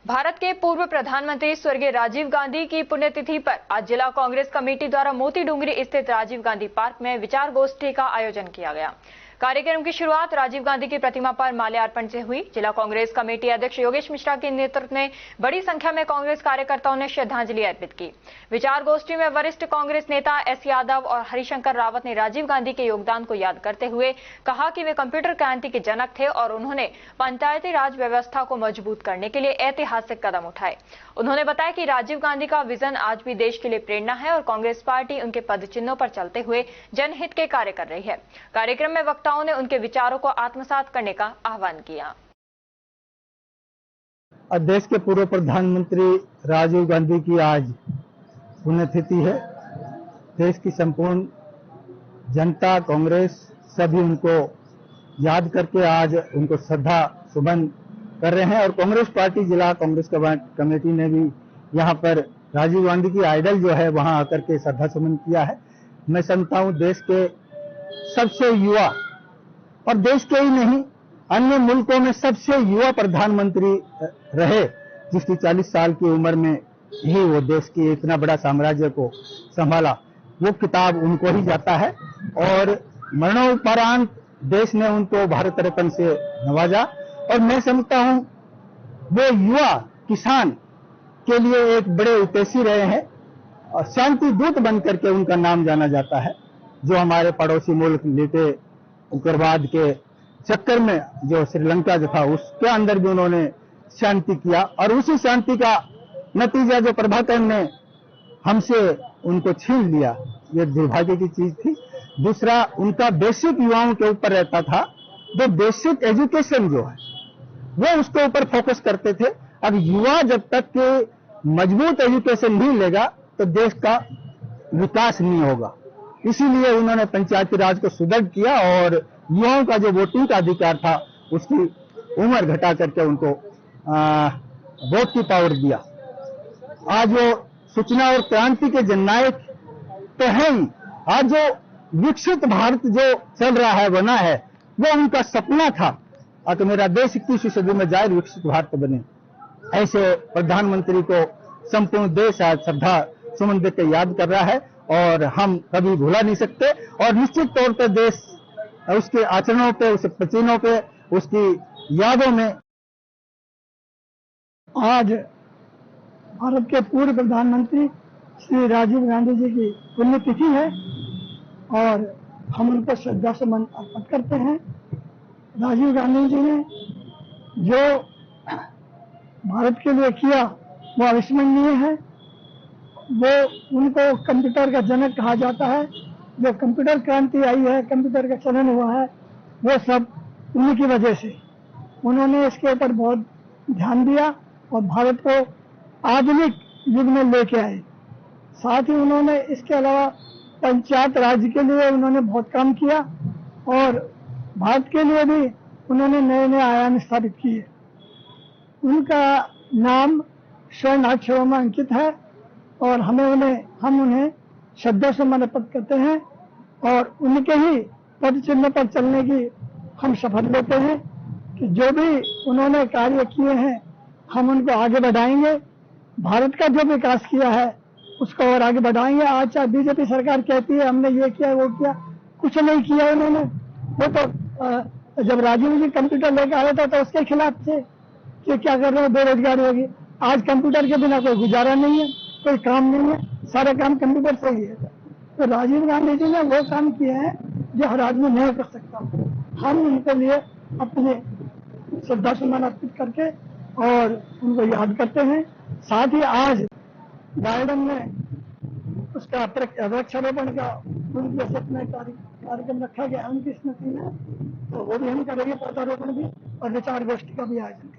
भारत के पूर्व प्रधानमंत्री स्वर्गीय राजीव गांधी की पुण्यतिथि पर आज जिला कांग्रेस कमेटी द्वारा मोती डूंगरी स्थित राजीव गांधी पार्क में विचार गोष्ठी का आयोजन किया गया। कार्यक्रम की शुरुआत राजीव गांधी की प्रतिमा पर माल्यार्पण से हुई। जिला कांग्रेस कमेटी अध्यक्ष योगेश मिश्रा के नेतृत्व में बड़ी संख्या में कांग्रेस कार्यकर्ताओं ने श्रद्धांजलि अर्पित की। विचार गोष्ठी में वरिष्ठ कांग्रेस नेता एस यादव और हरिशंकर रावत ने राजीव गांधी के योगदान को याद करते हुए कहा कि वे कंप्यूटर क्रांति के जनक थे और उन्होंने पंचायती राज व्यवस्था को मजबूत करने के लिए ऐतिहासिक कदम उठाए। उन्होंने बताया कि राजीव गांधी का विजन आज भी देश के लिए प्रेरणा है और कांग्रेस पार्टी उनके पद चिन्हों पर चलते हुए जनहित के कार्य कर रही है। कार्यक्रम में वक्ताओं ने उनके विचारों को आत्मसात करने का आह्वान किया। देश के पूर्व प्रधानमंत्री राजीव गांधी की आज पुण्यतिथि है। देश की संपूर्ण जनता, कांग्रेस सभी उनको याद करके आज उनको श्रद्धा सुमन कर रहे हैं और कांग्रेस पार्टी जिला कांग्रेस कमेटी ने भी यहाँ पर राजीव गांधी की आइडल जो है वहां आकर के श्रद्धा सुमन किया है। मैं समझता हूँ देश के सबसे युवा और देश के ही नहीं अन्य मुल्कों में सबसे युवा प्रधानमंत्री रहे, जिसकी 40 साल की उम्र में ही वो देश की इतना बड़ा साम्राज्य को संभाला, वो किताब उनको ही जाता है। और मरणोपरांत देश ने उनको भारत रत्न से नवाजा और मैं समझता हूं वो युवा किसान के लिए एक बड़े उद्देश्य रहे हैं और शांति दूत बनकर के उनका नाम जाना जाता है। जो हमारे पड़ोसी मुल्क लेटे उग्रवाद के चक्कर में जो श्रीलंका जो था उसके अंदर भी उन्होंने शांति किया और उसी शांति का नतीजा जो प्रभाकर ने हमसे उनको छीन लिया, ये दुर्भाग्य की चीज थी। दूसरा, उनका बेसिक युवाओं के ऊपर रहता था, जो बेसिक एजुकेशन जो है वो उसके ऊपर फोकस करते थे। अब युवा जब तक के मजबूत एजुकेशन नहीं लेगा तो देश का विकास नहीं होगा। इसीलिए उन्होंने पंचायती राज को सुदृढ़ किया और युवाओं का जो वोटिंग का अधिकार था उसकी उम्र घटा करके उनको वोट की पावर दिया। आज वो सूचना और क्रांति के जननायक तो है ही, आज जो विकसित भारत जो चल रहा है, बना है, वो उनका सपना था और मेरा देश 21वीं सदी में जाए विकसित भारत बने। ऐसे प्रधानमंत्री को संपूर्ण देश आज श्रद्धा सुमन देकर याद कर रहा है और हम कभी भुला नहीं सकते। और निश्चित तौर पर देश उसके आचरणों पे, उसके प्रचिनों पे, उसकी यादों में आज भारत के पूर्व प्रधानमंत्री श्री राजीव गांधी जी की पुण्यतिथि है और हम उनको श्रद्धा सुमन अर्पित करते हैं। राजीव गांधी जी ने जो भारत के लिए किया वो अविस्मरणीय है। वो उनको कंप्यूटर का जनक कहा जाता है। जो कंप्यूटर क्रांति आई है, कंप्यूटर का चलन हुआ है, वो सब उन्हीं की वजह से। उन्होंने इसके ऊपर बहुत ध्यान दिया और भारत को आधुनिक युग में लेके आए। साथ ही उन्होंने इसके अलावा पंचायत राज के लिए उन्होंने बहुत काम किया और भारत के लिए भी उन्होंने नए नए आयाम स्थापित किए। उनका नाम स्वर्ण अक्षरों में अंकित है और हम उन्हें श्रद्धा सुमन अर्पित करते हैं और उनके ही पद चिन्ह पर चलने की हम शपथ लेते हैं कि जो भी उन्होंने कार्य किए हैं हम उनको आगे बढ़ाएंगे। भारत का जो विकास किया है उसको और आगे बढ़ाएंगे। आज चाहे बीजेपी सरकार कहती है हमने ये किया वो किया, कुछ नहीं किया उन्होंने। वो तो जब राजीव जी कंप्यूटर लेकर आया था तो उसके खिलाफ थे कि क्या कर रहे हो, बेरोजगारी होगी। आज कंप्यूटर के बिना कोई गुजारा नहीं है, कोई काम नहीं है, सारे काम कंप्यूटर से ही है। तो राजीव गांधी जी ने वो काम किए हैं जो हर आदमी नहीं कर सकता। हम उनके लिए अपने श्रद्धा सुमन अर्पित करके और उनको याद करते हैं। साथ ही आज गार्डन में उसका वृक्षारोपण का उनके सपने कार्यक्रम रखा गया उनकी स्मृति में, तो वो भी हम करेंगे, पौधारोपण भी और विचार गोष्ठी का भी आयोजन।